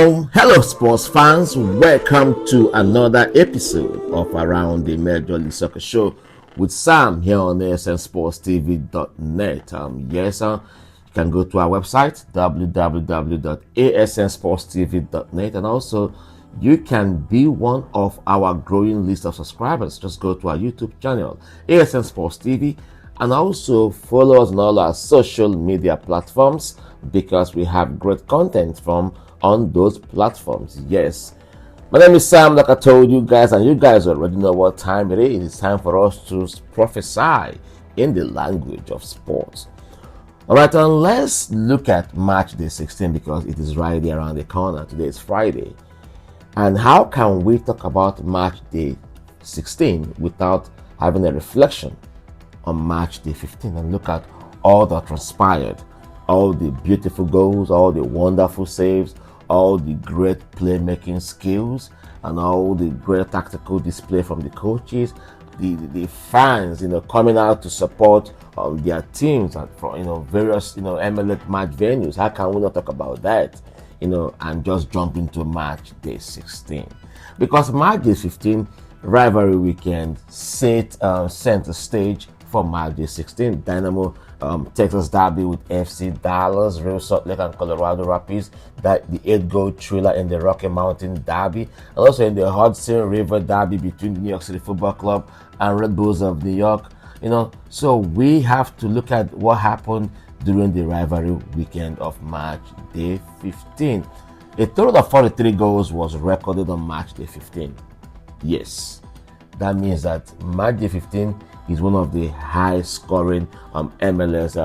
Hello, sports fans. Welcome to another episode of Around the Major League Soccer Show with Sam here on asnsportstv.net. You can go to our website www.asnsportstv.net, and also you can be one of our growing list of subscribers. Just go to our YouTube channel, ASN Sports TV, and also follow us on all our social media platforms because we have great content from on those platforms. Yes, my name is Sam, like I told you guys, and you guys already know what time it is. It's time for us to prophesy in the language of sports. All right, and let's look at match day 16 because it is right there around the corner. Today is Friday. And how can we talk about match day 16 without having a reflection on match day 15 and look at all that transpired, all the beautiful goals, all the wonderful saves, all the great playmaking skills, and all the great tactical display from the coaches, the fans, coming out to support their teams and from various MLS match venues. How can we not talk about that? And just jump into match day 16, because match day 15 rivalry weekend set the stage for match day 16. Dynamo Texas Derby with FC Dallas, Real Salt Lake and Colorado Rapids, that the 8-goal thriller in the Rocky Mountain Derby, and also in the Hudson River Derby between the New York City Football Club and Red Bulls of New York. So we have to look at what happened during the rivalry weekend of match day 15. A total of 43 goals was recorded on match day 15. Yes, that means that match day 15 is one of the high scoring MLS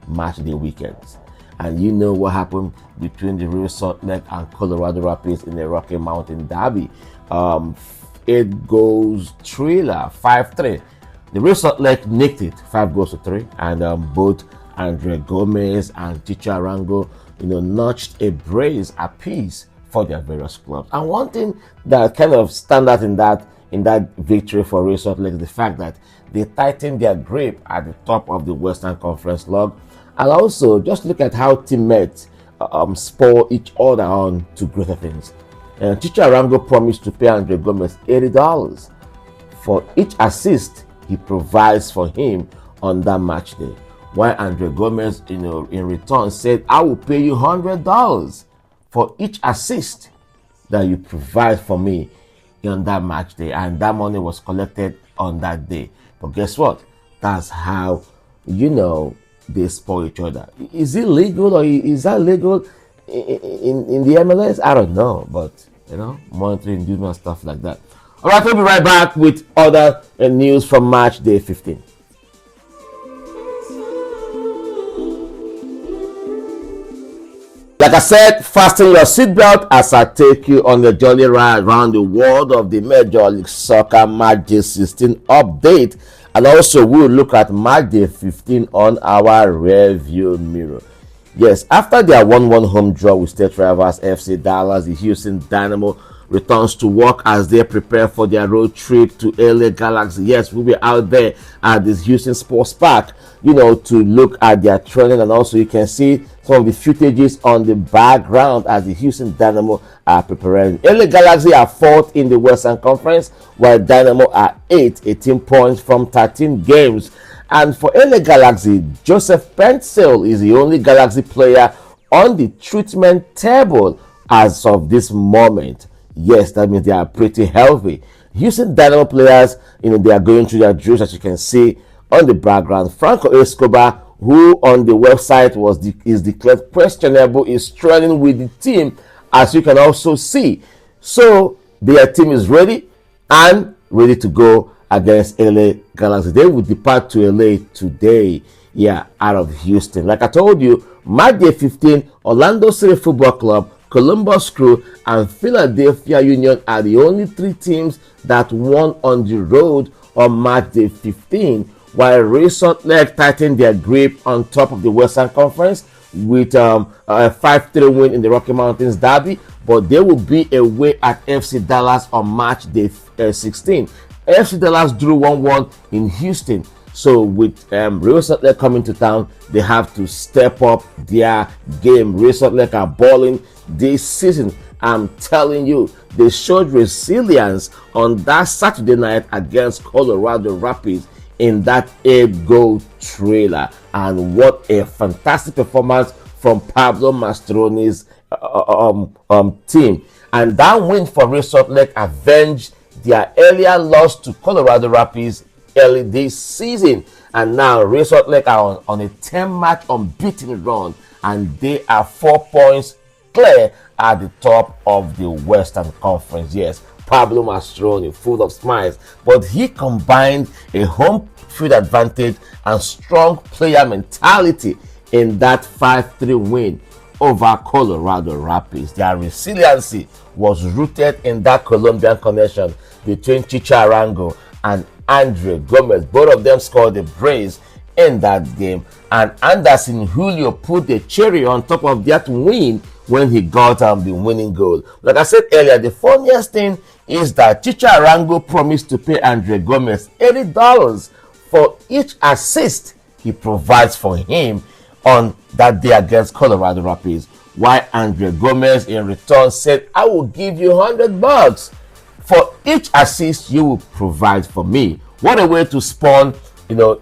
match day weekends. And you know what happened between the Real Salt Lake and Colorado Rapids in the Rocky Mountain Derby. 8 goals thriller, 5-3. The Real Salt Lake nicked it 5-3, and both Andre Gomez and Chicha Arango, notched a brace apiece for their various clubs. And one thing that kind of stand out in that victory for Real Salt Lake is the fact that they tightened their grip at the top of the Western Conference log, and also just look at how teammates spur each other on to greater things. Chicha Arango promised to pay Andre Gomez $80 for each assist he provides for him on that match day, while Andre Gomez, in return said, "I will pay you $100 for each assist that you provide for me on that match day," and that money was collected on that day. But guess what? That's how they spoil each other. Is it legal, or is that legal in the MLS? I don't know, but monitoring inducement and stuff like that. All right, we'll be right back with other news from match day 15. Like I said, fasten your seatbelt as I take you on the jolly ride around the world of the Major League Soccer match day 16 update, and also we'll look at match day 15 on our rear view mirror. Yes, after their 1-1 home draw with state rivals FC Dallas, the Houston Dynamo returns to work as they prepare for their road trip to LA Galaxy. Yes, we'll be out there at this Houston Sports Park, to look at their training, and also you can see some of the footages on the background as the Houston Dynamo are preparing. LA Galaxy are 4th in the Western Conference, while Dynamo are 8th, 18 points from 13 games. And for LA Galaxy, Joseph Pencil is the only Galaxy player on the treatment table as of this moment. Yes, that means they are pretty healthy. Houston Dynamo players, they are going through their drills, as you can see on the background. Franco Escobar, who on the website is declared questionable, is training with the team, as you can also see. So their team is ready to go against LA Galaxy. They will depart to LA today, out of Houston. Like I told you, match day 15, Orlando City Football Club, Columbus Crew, and Philadelphia Union are the only 3 teams that won on the road on match day 15, while Real Salt Lake tightened their grip on top of the Western Conference with a 5-3 win in the Rocky Mountains Derby, but they will be away at FC Dallas on match day 16. FC Dallas drew 1-1 in Houston. So with Real Salt Lake coming to town, they have to step up their game. Real Salt Lake are balling this season. I'm telling you, they showed resilience on that Saturday night against Colorado Rapids in that 8-goal thriller. And what a fantastic performance from Pablo Mastroeni's team. And that win for Real Salt Lake avenged their earlier loss to Colorado Rapids early this season. And now Real Salt Lake are on a 10-match unbeaten run, and they are 4 points clear at the top of the Western Conference. Yes, Pablo Mastroeni, full of smiles, but he combined a home field advantage and strong player mentality in that 5-3 win over Colorado Rapids. Their resiliency was rooted in that Colombian connection between Chicha Arango and Andre Gomez. Both of them scored a brace in that game, and Anderson Julio put the cherry on top of that win when he got the winning goal. Like I said earlier, the funniest thing is that Chicha Arango promised to pay Andre Gomez $80 for each assist he provides for him on that day against Colorado Rapids, while Andre Gomez in return said, I will give you $100 for each assist you will provide for me. What a way to spawn,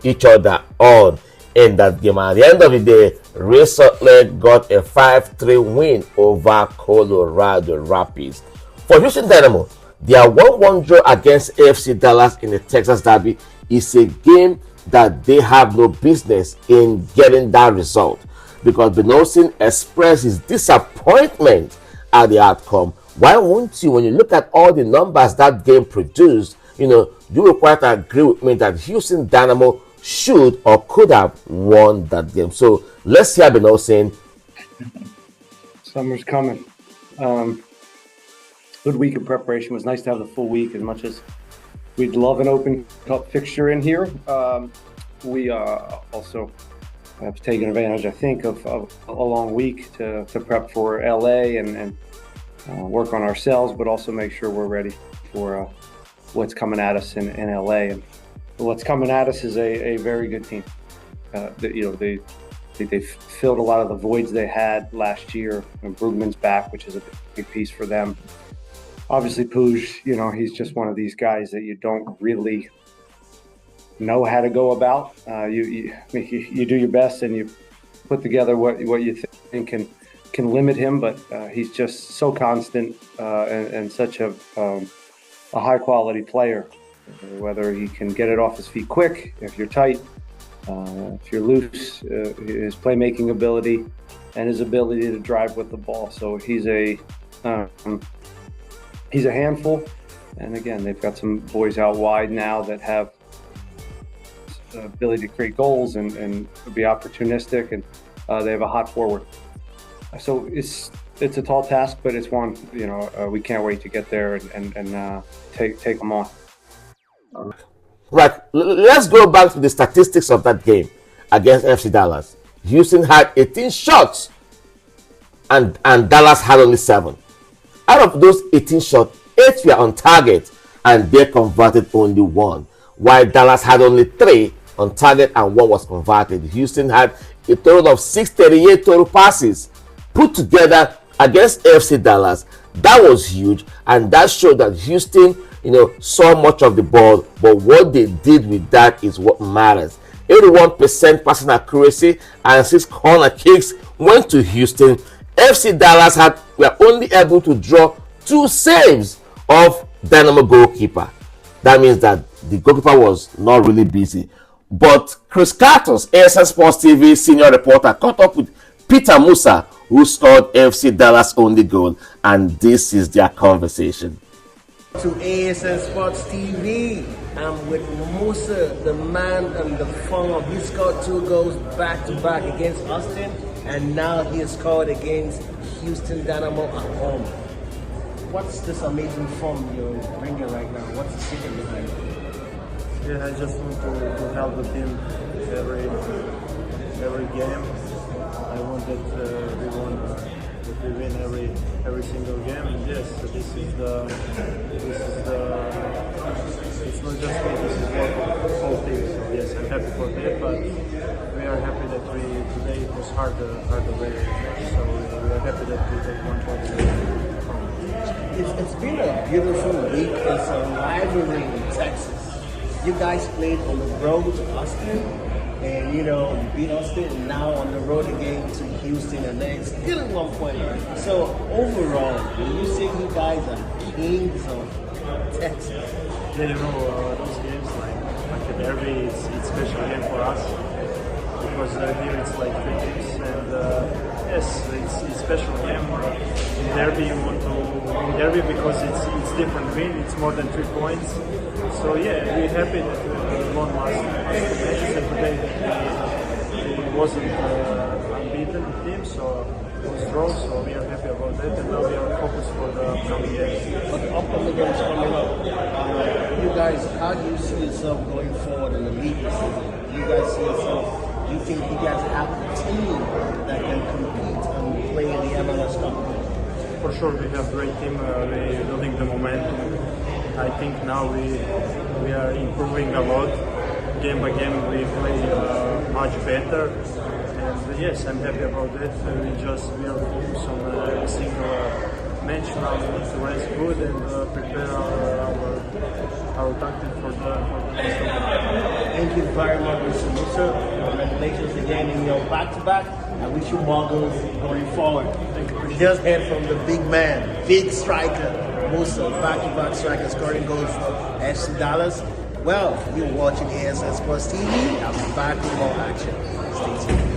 each other on in that game. At the end of the day, Real Salt Lake got a 5-3 win over Colorado Rapids. For Houston Dynamo, their 1-1 draw against AFC Dallas in the Texas Derby is a game that they have no business in getting that result, because Benosin expressed his disappointment at the outcome. Why won't you, when you look at all the numbers that game produced, you will quite agree with me that Houston Dynamo should or could have won that game. So let's hear Benosin. Summer's coming. Good week of preparation. It was nice to have the full week. As much as we'd love an Open Cup fixture in here, we also have taken advantage, I think, of a long week to prep for LA and work on ourselves, but also make sure we're ready for what's coming at us in LA. And what's coming at us is a very good team. They filled a lot of the voids they had last year. Brugman's back, which is a big piece for them. Obviously, Puig, he's just one of these guys that you don't really know how to go about. You do your best and you put together what you think can limit him, but he's just so constant and such a high quality player. Whether he can get it off his feet quick, if you're tight, if you're loose, his playmaking ability and his ability to drive with the ball. So he's a handful. And again, they've got some boys out wide now that have the ability to create goals and be opportunistic, and they have a hot forward. So it's a tall task, but it's one, we can't wait to get there and take them on. Right, let's go back to the statistics of that game against FC Dallas. Houston had 18 shots and Dallas had only 7. Out of those 18 shots, 8 were on target and they converted only 1, while Dallas had only 3 on target and 1 was converted. Houston had a total of 638 total passes put together against FC Dallas. That was huge, and that showed that Houston saw much of the ball, but what they did with that is what matters. 81% passing accuracy and 6 corner kicks went to Houston. FC Dallas were only able to draw 2 saves of Dynamo goalkeeper. That means that the goalkeeper was not really busy. But Chris Cartos, ASN Sports TV senior reporter, caught up with Peter Musa, who scored FC Dallas' only goal, and this is their conversation. To ASN Sports TV, I'm with Musa, the man and the former. He scored 2 goals back-to-back against Austin, and now he has scored against Houston Dynamo at home. What's this amazing form you're bringing right now? What's the secret behind it? Yeah, I just want to help the team every game. I want that we win every single game. And yes, this is the it's not just me. This is for the whole team. So yes, I'm happy for that. But we are happy that today it was harder way. So we are happy that we take 1 point home. it's been a beautiful week. It's a rivalry in Texas. You guys played on the road to Austin, and you beat Austin, and now on the road again to Houston, and then still at 1 point. So overall, when you say you guys are kings of Texas? Yeah, those games like a derby, it's special game for us because here it's like 3 games, and yes, it's special game. In derby, you want to win derby because it's different win. It's more than 3 points. So yeah, we're happy that we won last matches, and today it wasn't unbeaten team, so it was draw. So we are happy about that, and now we are focused for the upcoming games. But the upcoming games coming up, you guys, how do you see yourself going forward in the league this season? Do you guys see yourself? Do you think you guys have a team that can compete and play in the MLS Cup? For sure, we have a great team. We're building the momentum. I think now we are improving a lot. Game by game, we play much better. And yes, I'm happy about that. We are focused on every single match now. We need to rest good and prepare our tactic for the next one. Thank you very much, Mr. Musa. Congratulations again in your back-to-back. I wish you more goals going forward. We just heard from the big man, big striker, Musa, back-to-back striker, scoring goals for FC Dallas. Well, you're watching ASN Sports TV. I'll be back with more action. Stay tuned.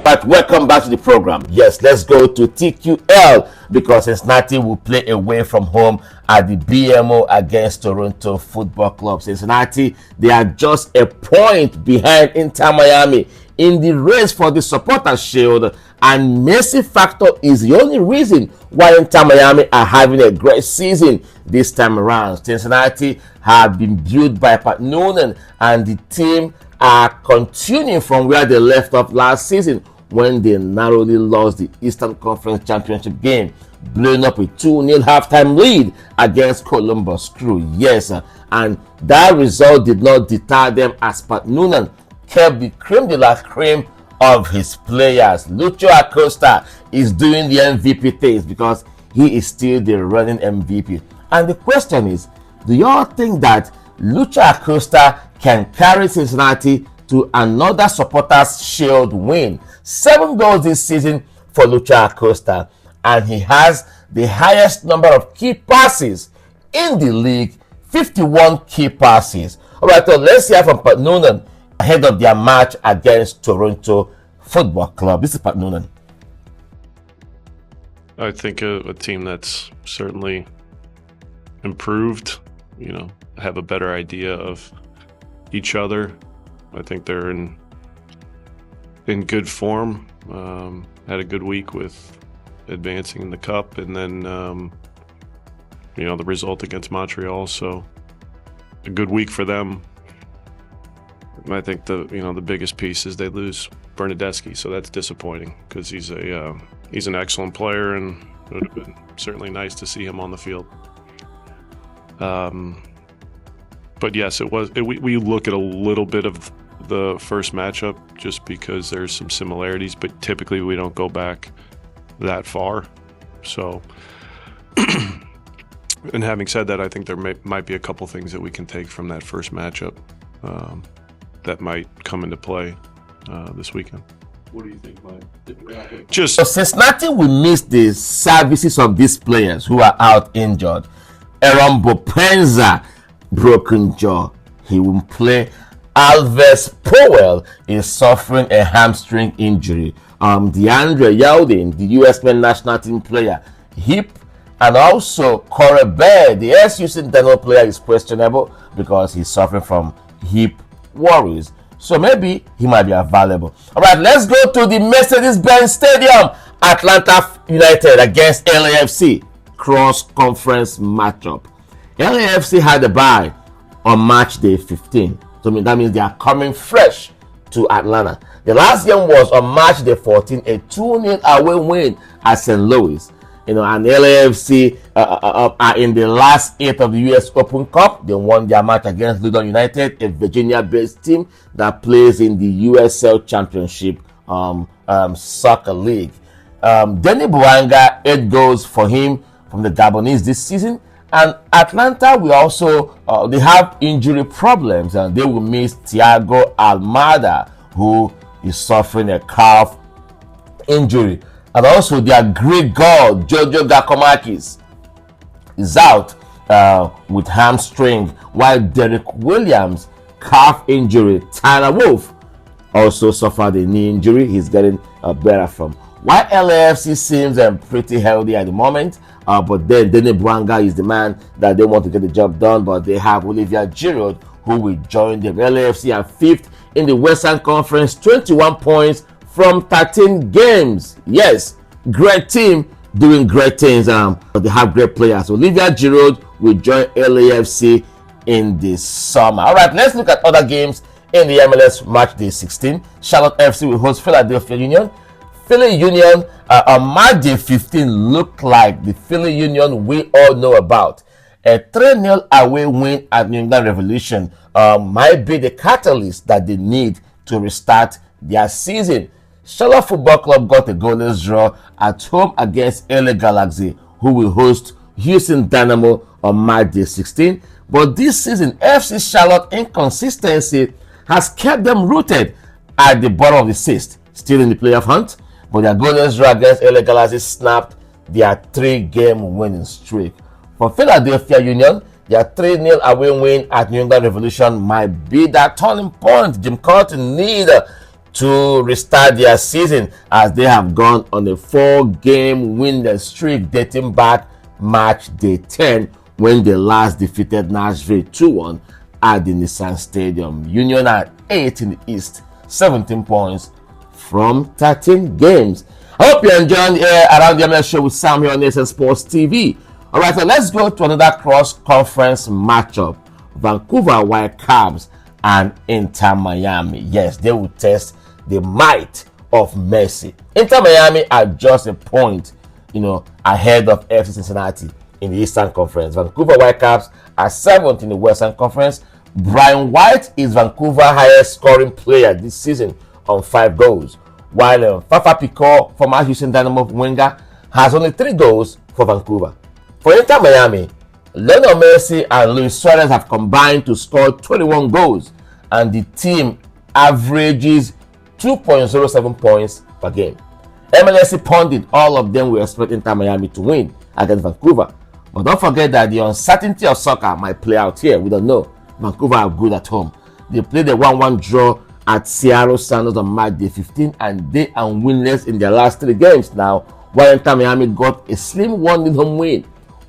But welcome back to the program. Yes, let's go to TQL because Cincinnati will play away from home at the BMO against Toronto Football Club. Cincinnati, they are just a point behind Inter Miami in the race for the Supporters Shield, and Messi factor is the only reason why Inter Miami are having a great season this time around. Cincinnati have been built by Pat Noonan, and the team are continuing from where they left off last season when they narrowly lost the Eastern Conference Championship game, blowing up a 2-0 halftime lead against Columbus Crew. Yes, and that result did not deter them as Pat Noonan kept the creme de la creme of his players. Lucho Acosta is doing the MVP things because he is still the running MVP. And the question is, do y'all think that Lucho Acosta can carry Cincinnati to another Supporters Shield win? 7 goals this season for Lucho Acosta, and he has the highest number of key passes in the league, 51 key passes. All right, so let's hear from Pat Noonan ahead of their match against Toronto Football Club. This is Pat Noonan. I think a team that's certainly improved, have a better idea of each other. I think they're in good form. Had a good week with advancing in the cup, and then the result against Montreal. So a good week for them. I think the biggest piece is they lose Bernadeschi, so that's disappointing because he's an excellent player, and it would have been certainly nice to see him on the field. But yes, we look at a little bit of the first matchup just because there's some similarities, but typically we don't go back that far. So, and having said that, I think there might be a couple things that we can take from that first matchup that might come into play this weekend. What do you think, Mike? So Cincinnati will miss the services of these players who are out injured. Aaron Bopenza, broken jaw. He will play. Alves Powell is suffering a hamstring injury. DeAndre Yaldin, the US men's national team player, hip, and also Corey Bear, the SU Sentinel player, is questionable because he's suffering from hip worries. So maybe he might be available. All right, let's go to the Mercedes-Benz Stadium. Atlanta United against LAFC. Cross-conference matchup. LAFC had a bye on match day 15. So that means they are coming fresh to Atlanta. The last game was on match day 14, a 2-0 away win at St. Louis. And LAFC are in the last 8 of the US Open Cup. They won their match against Loudoun United, a Virginia-based team that plays in the USL Championship Soccer League. Denny Buanga, 8 goals for him from the Gabonese this season. And Atlanta will also, they have injury problems, and they will miss Thiago Almada, who is suffering a calf injury. And also their Greek god, Giorgio Giacomakis, is out with hamstring, while Derek Williams, calf injury. Tyler Wolf also suffered a knee injury. He's getting better from. While LAFC seems pretty healthy at the moment, but then Dene Bwanga is the man that they want to get the job done, but they have Olivier Giroud, who will join them. LAFC are 5th in the Western Conference, 21 points from 13 games. Yes, great team doing great things. But they have great players. Olivier Giroud will join LAFC in the summer. All right, let's look at other games in the MLS match day 16. Charlotte FC will host Philadelphia Union. Philly Union on match day 15 look like the Philly Union we all know about. A 3-0 away win at New England Revolution might be the catalyst that they need to restart their season. Charlotte Football Club got a goalless draw at home against LA Galaxy, who will host Houston Dynamo on match day 16. But this season, FC Charlotte inconsistency has kept them rooted at the bottom of the sixth, still in the playoff hunt. But their goalless draw against LA Galaxy snapped their 3-game winning streak. For Philadelphia Union, their 3-0 away win at New England Revolution might be that turning point Jim Curtin need to restart their season, as they have gone on a 4-game winless streak dating back March day 10, when they last defeated Nashville 2-1 at the Nissan Stadium. Union are 8th in the East, 17 points from 13 games. I hope you're enjoying Around the MLS show with Sam here on ASN Sports TV. All right, so let's go to another cross-conference matchup. Vancouver Whitecaps and Inter Miami. Yes, they will test the might of Messi. Inter Miami are just a point, ahead of FC Cincinnati in the Eastern Conference. Vancouver Whitecaps are 7th in the Western Conference. Brian White is Vancouver's highest scoring player this season on 5 goals, while Fafa Picault, former Houston Dynamo winger, has only 3 goals for Vancouver. For Inter Miami, Lionel Messi and Luis Suarez have combined to score 21 goals, and the team averages 2.07 points per game. MLS pundit all of them will expect Inter Miami to win against Vancouver. But don't forget that the uncertainty of soccer might play out here. We don't know. Vancouver are good at home. They played a 1-1 draw at Seattle Sounders on March day 15, and they are winless in their last 3 games now, while Inter Miami got a slim 1-0 home win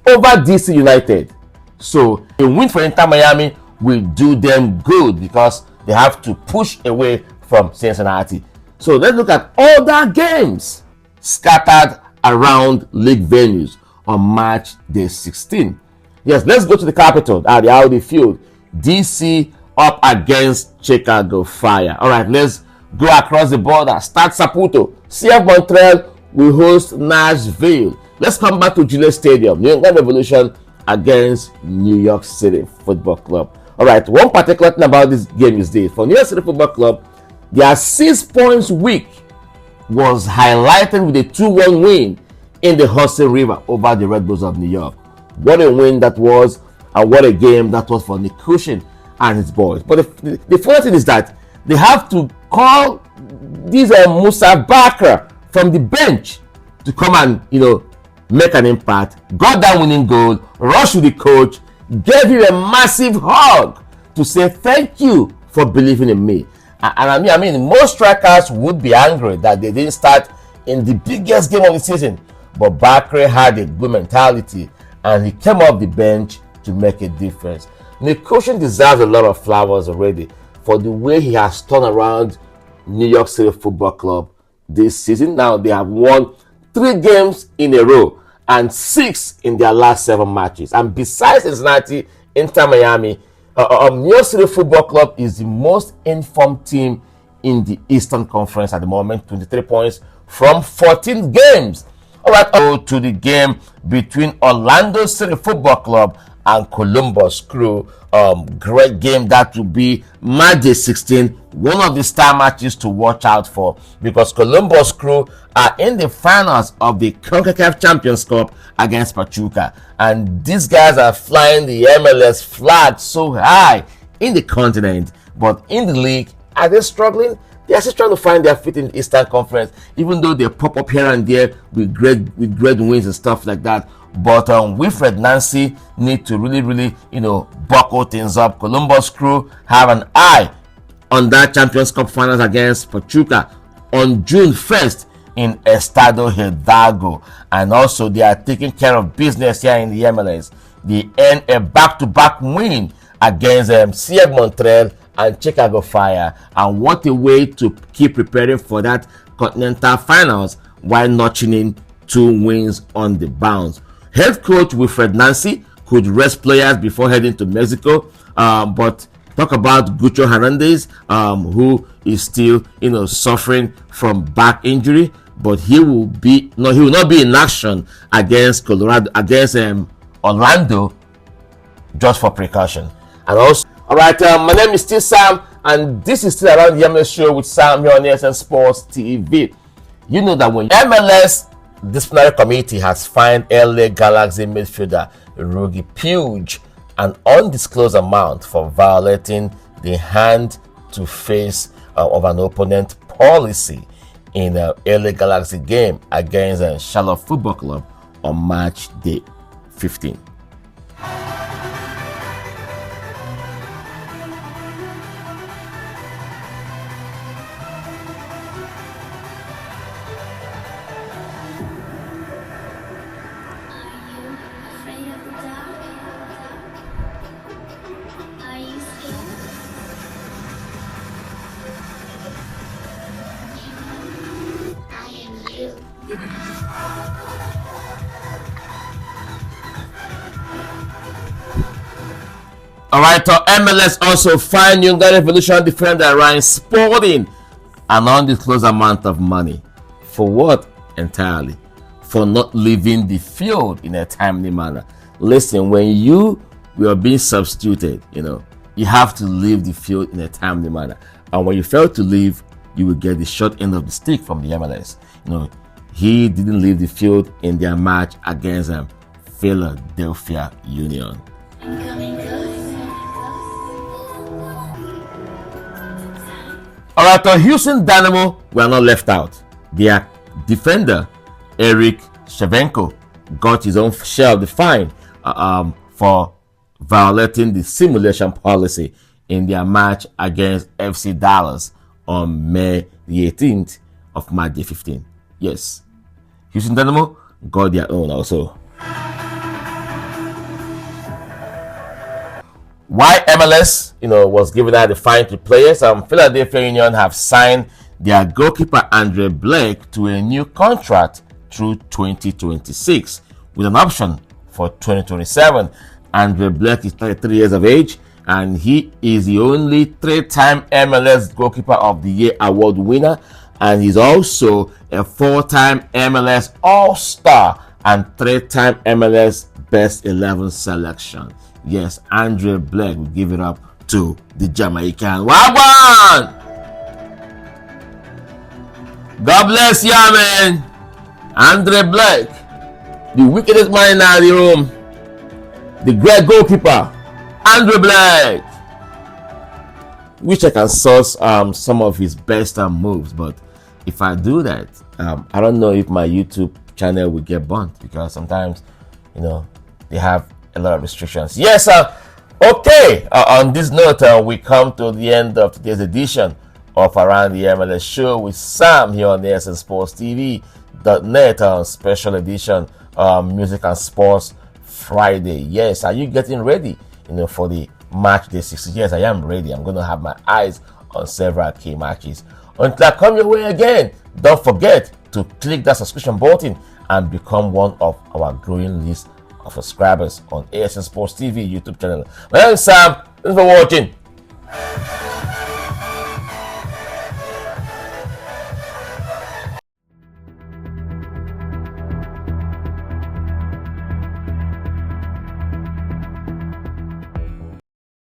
over DC United. So a win for Inter Miami will do them good, because they have to push away from Cincinnati. So let's look at other games scattered around league venues on March day 16. Yes, let's go to the capital at the Audi Field. DC up against Chicago Fire. All right, let's go across the border. Stade Saputo. CF Montreal will host Nashville. Let's come back to Gillette Stadium. New England Revolution against New York City Football Club. All right, one particular thing about this game is this. For New York City Football Club, their 6 points week was highlighted with a 2-1 win in the Hudson River over the Red Bulls of New York. What a win that was, and what a game that was for Nick Cushing and his boys. But the funny thing is that they have to call this Musa Bakra from the bench to come and make an impact. Got that winning goal, rushed with the coach, gave him a massive hug to say thank you for believing in me. And I mean, most strikers would be angry that they didn't start in the biggest game of the season. But Bakre had a good mentality, and he came off the bench to make a difference. Nick Cushing deserves a lot of flowers already for the way he has turned around New York City Football Club this season. Now they have won 3 games in a row and 6 in their last 7 matches. And besides Cincinnati, Inter Miami, New York City Football Club is the most informed team in the Eastern Conference at the moment. 23 points from 14 games. All right, go to the game between Orlando City Football Club and Columbus Crew. Great game that will be match day 16, one of the star matches to watch out for, because Columbus Crew are in the finals of the CONCACAF Champions Cup against Pachuca, and these guys are flying the MLS flag so high in the continent, but in the league, are they struggling? They are still trying to find their feet in the Eastern Conference, even though they pop up here and there with great wins and stuff like that. But Wilfred Nancy need to really, buckle things up. Columbus Crew have an eye on that Champions Cup finals against Pachuca on June 1st in Estado Hidalgo. And also, they are taking care of business here in the MLS. They earn a back-to-back win against CF Montreal and Chicago Fire. And what a way to keep preparing for that Continental Finals while notching in 2 wins on the bounce. Head coach Wilfred Nancy could rest players before heading to Mexico, but talk about Gucho Hernandez, who is still, suffering from back injury, but he will not be in action against Orlando, just for precaution. And also, all right, my name is still Sam, and this is still Around the MLS show with Sam here on ASN Sports TV. You know that when MLS disciplinary committee has fined LA Galaxy midfielder Rugi Puig an undisclosed amount for violating the hand to face of an opponent policy in a LA Galaxy game against Charlotte Football Club on match day 15. Alright, MLS also fined Young Revolution defender Ryan Spalding an undisclosed amount of money. For what entirely? For not leaving the field in a timely manner. Listen, when you were being substituted, you have to leave the field in a timely manner. And when you fail to leave, you will get the short end of the stick from the MLS. He didn't leave the field in their match against Philadelphia Union. Alright, Houston Dynamo were not left out. Their defender, Eric Shevchenko, got his own share of the fine for violating the simulation policy in their match against FC Dallas on May the 18th of match day 15. Yes, Houston Dynamo got their own also. Why MLS, was giving out the fine to players? Philadelphia Union have signed their goalkeeper Andre Blake to a new contract through 2026 with an option for 2027. Andre Blake is 33 years of age, and he is the only 3-time MLS Goalkeeper of the Year award winner, and he's also a 4-time MLS All-Star and 3-time MLS Best 11 selection. Yes, Andre Blake will give it up to the Jamaican. Wagwan! God bless you, man. Andre Blake, the wickedest man in the room, the great goalkeeper, Andre Blake. Wish I can source some of his best moves, but if I do that, I don't know if my YouTube channel will get burnt, because sometimes, they have a lot of restrictions. Yes, okay. On this note, we come to the end of today's edition of Around the MLS show with Sam here on the ASN Sports TV.net special edition Music and Sports Friday. Yes, are you getting ready, for the match day 60? Yes, I am ready. I'm going to have my eyes on several key matches. Until I come your way again, don't forget to click that subscription button and become one of our growing list of subscribers on ASN Sports TV YouTube channel. My name is Sam. Thanks for watching.